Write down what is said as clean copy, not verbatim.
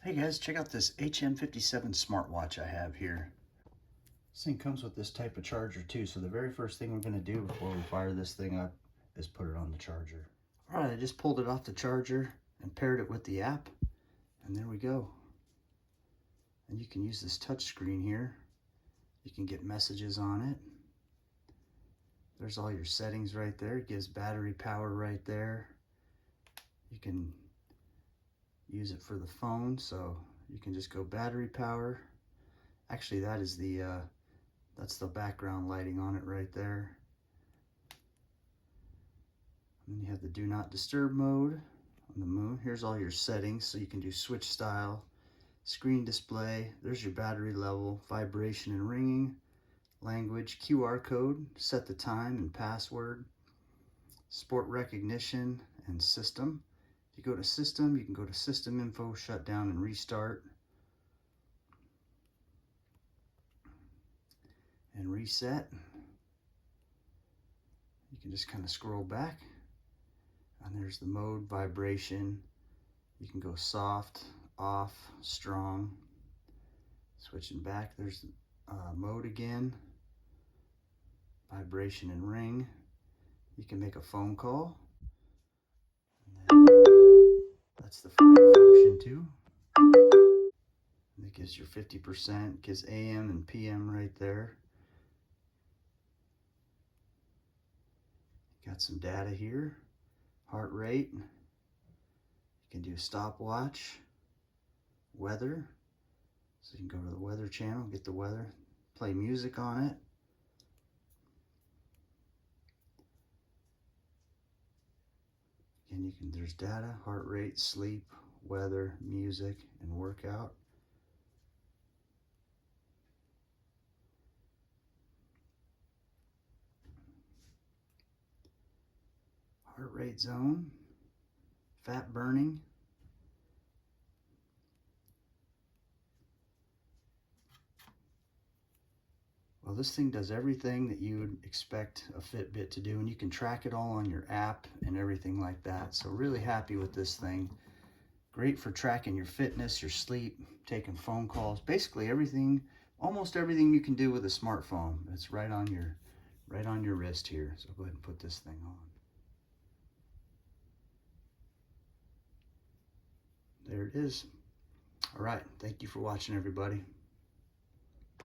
Hey guys, check out this HM57 smartwatch I have here. This thing comes with this type of charger too, so the very first thing we're going to do before we fire this thing up is put it on the charger. Alright, I just pulled it off the charger and paired it with the app, and there we go. And you can use this touch screen here. You can get messages on it. There's all your settings right there. It gives battery power right there. You can use it for the phone, so you can just go battery power. Actually, that is that's the background lighting on it right there. And then you have the do not disturb mode on the moon. Here's all your settings, so you can do switch style, screen display. There's your battery level, vibration and ringing, language, QR code, set the time and password, sport recognition, and system. If you go to system, you can go to system info, shut down and restart, and reset. You can just kind of scroll back, and there's the mode, vibration. You can go soft, off, strong. Switching back, there's mode again, vibration and ring. You can make a phone call. That's the phone function too. And it gives you 50%, gives AM and PM right there. Got some data here, heart rate. You can do stopwatch, weather. So you can go to the weather channel, get the weather, play music on it. And there's data, heart rate, sleep, weather, music, and workout. Heart rate zone, fat burning. Well, this thing does everything that you would expect a Fitbit to do, and you can track it all on your app and everything like that. So really happy with this thing. Great for tracking your fitness, your sleep, taking phone calls, basically everything, almost everything you can do with a smartphone. It's right on your wrist here. So go ahead and put this thing on. There it is. All right, thank you for watching, everybody.